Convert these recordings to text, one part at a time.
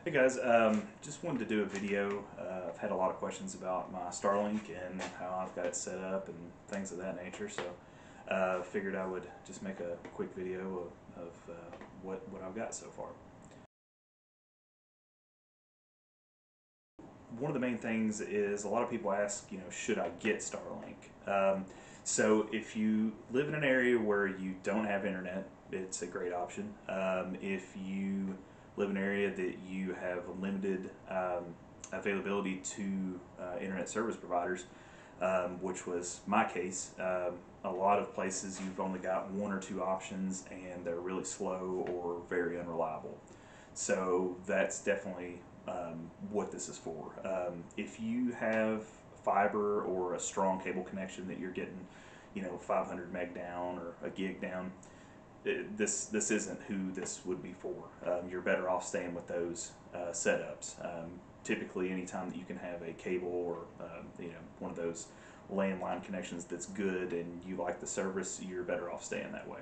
Hey guys, just wanted to do a video. I've had a lot of questions about my Starlink and how I've got it set up and things of that nature, so figured I would just make a quick video of what I've got so far. One of the main things is a lot of people ask, should I get Starlink? So if you live in an area where you don't have internet, it's a great option. If you live in an area that you have limited availability to internet service providers, which was my case, a lot of places you've only got one or two options and they're really slow or very unreliable. So that's definitely what this is for. If you have fiber or a strong cable connection that you're getting, 500 meg down or a gig down, this isn't who this would be for. You're better off staying with those setups. Typically, anytime that you can have a cable or one of those landline connections that's good and you like the service, you're better off staying that way.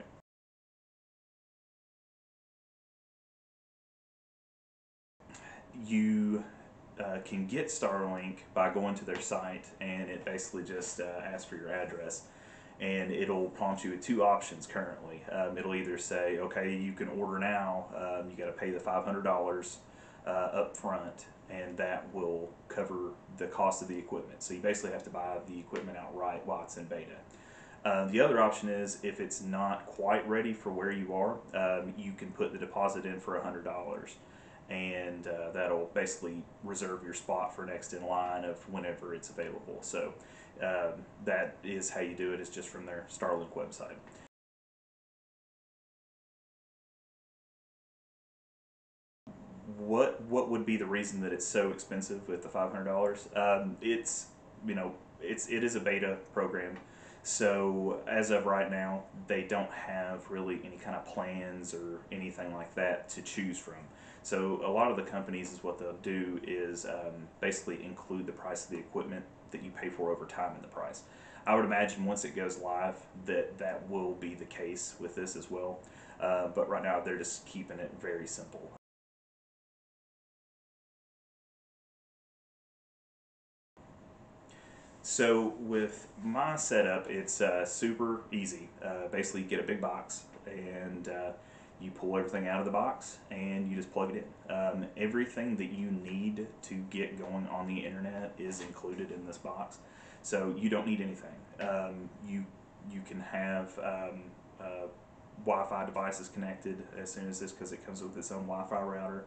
You can get Starlink by going to their site, and it basically just asks for your address, and it'll prompt you with two options currently. It'll either say, okay, you can order now, you got to pay the $500 up front, and that will cover the cost of the equipment. So you basically have to buy the equipment outright while it's in beta. The other option is if it's not quite ready for where you are, you can put the deposit in for $100, and that'll basically reserve your spot for next in line of whenever it's available. So that is how you do it, is just from their Starlink website. What would be the reason that it's so expensive with the $500? It is a beta program, so as of right now, they don't have really any kind of plans or anything like that to choose from. So a lot of the companies is what they'll do is basically include the price of the equipment that you pay for over time in the price. I would imagine once it goes live that will be the case with this as well. But right now they're just keeping it very simple. So with my setup, it's super easy. Basically, you get a big box and you pull everything out of the box and you just plug it in. Everything that you need to get going on the internet is included in this box, so you don't need anything. You can have Wi-Fi devices connected as soon as this, because it comes with its own Wi-Fi router.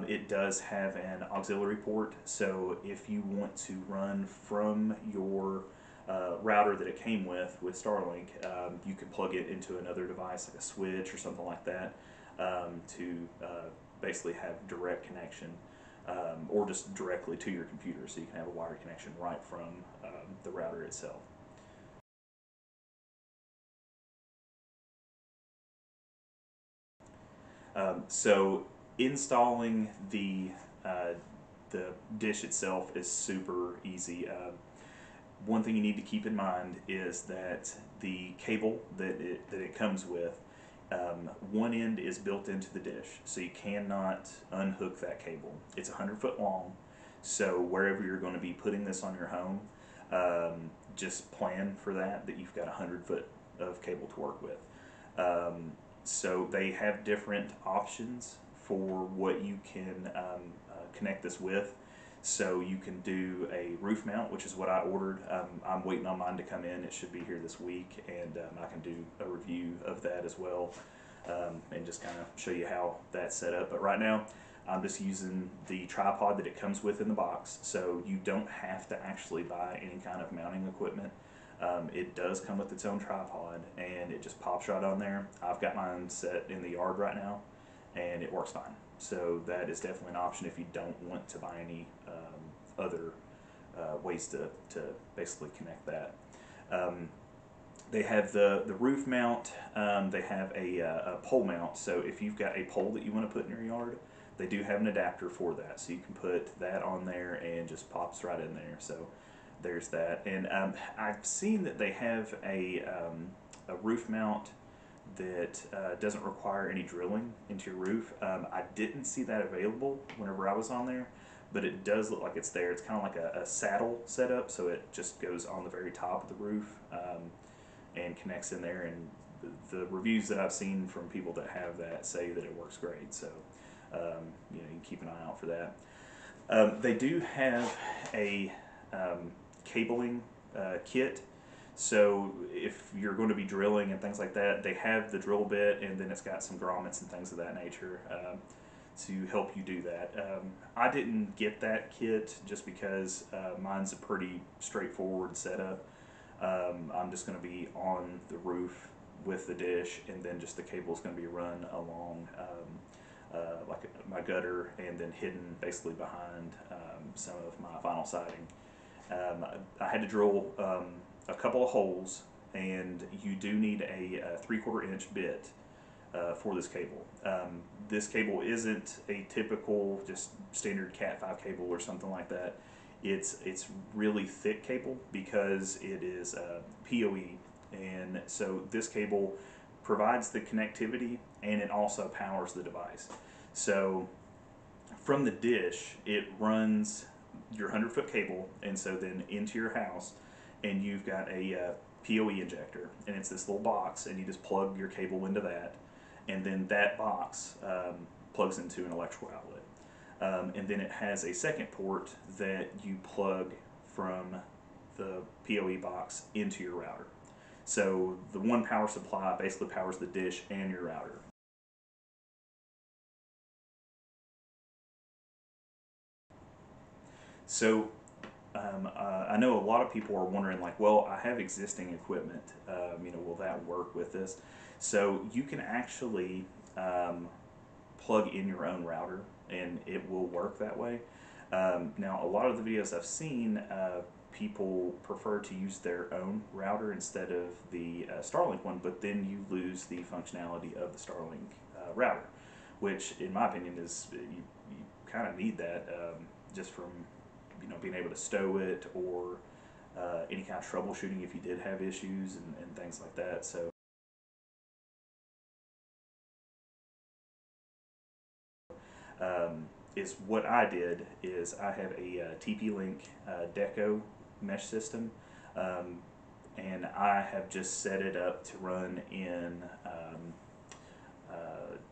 It does have an auxiliary port, so if you want to run from your router that it came with Starlink, you can plug it into another device like a switch or something like that, to basically have direct connection, or just directly to your computer, so you can have a wired connection right from the router itself. So installing the dish itself is super easy. One thing you need to keep in mind is that the cable that it comes with, one end is built into the dish, so you cannot unhook that cable. It's 100 foot long, so wherever you're going to be putting this on your home, just plan for that you've got 100 foot of cable to work with. So they have different options for what you can connect this with. So you can do a roof mount, which is what I ordered. I'm waiting on mine to come in. It should be here this week, and I can do a review of that as well, and just kind of show you how that's set up. But right now, I'm just using the tripod that it comes with in the box, so you don't have to actually buy any kind of mounting equipment. It does come with its own tripod, and it just pops right on there. I've got mine set in the yard right now, and it works fine. So that is definitely an option if you don't want to buy any other ways to basically connect that. They have the roof mount. They have a pole mount, so if you've got a pole that you want to put in your yard, they do have an adapter for that, so you can put that on there and just pops right in there. So there's that. And I've seen that they have a roof mount that doesn't require any drilling into your roof. I didn't see that available whenever I was on there, but it does look like it's there. It's kind of like a saddle setup, so it just goes on the very top of the roof and connects in there. And the reviews that I've seen from people that have that say that it works great. So you know, you can keep an eye out for that. They do have a cabling kit. So if you're going to be drilling and things like that, they have the drill bit, and then it's got some grommets and things of that nature to help you do that. I didn't get that kit just because mine's a pretty straightforward setup. I'm just going to be on the roof with the dish, and then just the cable is going to be run along like my gutter, and then hidden basically behind some of my vinyl siding. I had to drill a couple of holes, and you do need a 3/4 inch bit for this cable. This cable isn't a typical just standard Cat 5 cable or something like that. It's really thick cable because it is PoE, and so this cable provides the connectivity and it also powers the device. So from the dish, it runs your 100-foot cable, and so then into your house, and you've got a PoE injector, and it's this little box, and you just plug your cable into that, and then that box plugs into an electrical outlet. And then it has a second port that you plug from the PoE box into your router. So the one power supply basically powers the dish and your router. So I know a lot of people are wondering, like, well, I have existing equipment, you know, will that work with this? So you can actually plug in your own router, and it will work that way. Now, a lot of the videos I've seen, people prefer to use their own router instead of the Starlink one, but then you lose the functionality of the Starlink router, which, in my opinion, is you kind of need that just from, you know, being able to stow it, or any kind of troubleshooting if you did have issues and things like that. So is what I did is I have a TP-Link Deco mesh system, and I have just set it up to run in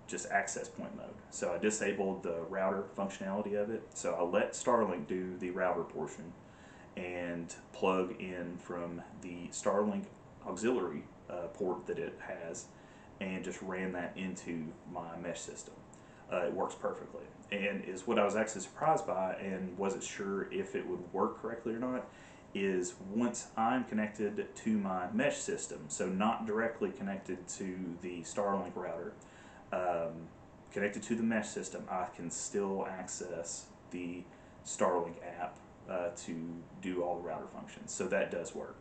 just access point mode. So I disabled the router functionality of it. So I let Starlink do the router portion and plug in from the Starlink auxiliary port that it has, and just ran that into my mesh system. It works perfectly, and is what I was actually surprised by and wasn't sure if it would work correctly or not, is once I'm connected to my mesh system, so not directly connected to the Starlink router, connected to the mesh system, I can still access the Starlink app to do all the router functions. So that does work.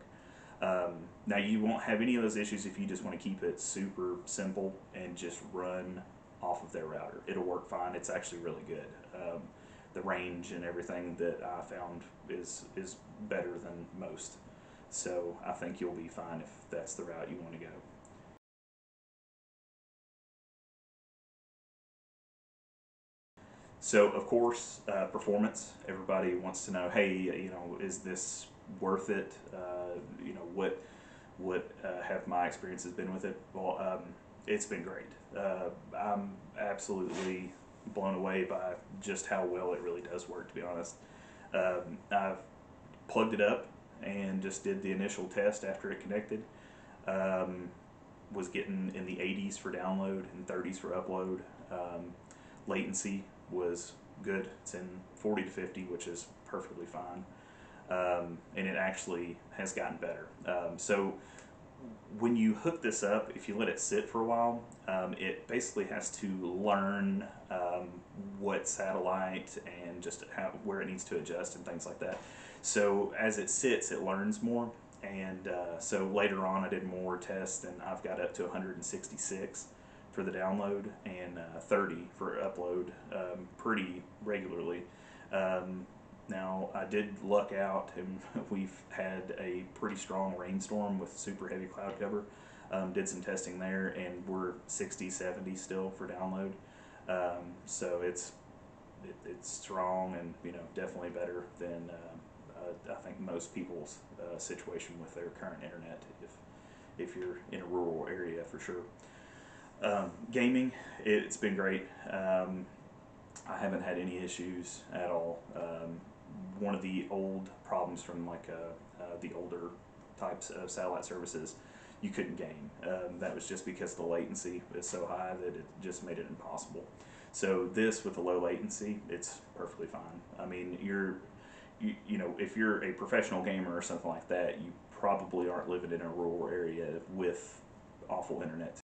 Now, you won't have any of those issues if you just want to keep it super simple and just run off of their router. It'll work fine. It's actually really good. The range and everything that I found is better than most. So I think you'll be fine if that's the route you want to go. So of course, performance. Everybody wants to know, hey, you know, is this worth it? You know, what have my experiences been with it? Well, it's been great. I'm absolutely blown away by just how well it really does work, to be honest. I've plugged it up and just did the initial test after it connected. Was getting in the 80s for download and 30s for upload. Latency was good. It's in 40 to 50, which is perfectly fine. And it actually has gotten better. So when you hook this up, if you let it sit for a while, it basically has to learn what satellite and just where it needs to adjust and things like that. So as it sits, it learns more. And so later on, I did more tests, and I've got up to 166 for the download and 30 for upload pretty regularly. Now, I did luck out, and we've had a pretty strong rainstorm with super heavy cloud cover. Did some testing there, and we're 60, 70 still for download. So it's strong, and definitely better than I think most people's situation with their current internet. If you're in a rural area, for sure. Gaming, it's been great. I haven't had any issues at all. One of the old problems from the older types of satellite services, you couldn't game. That was just because the latency is so high that it just made it impossible. So this, with the low latency, it's perfectly fine. I mean, if you're a professional gamer or something like that, you probably aren't living in a rural area with awful internet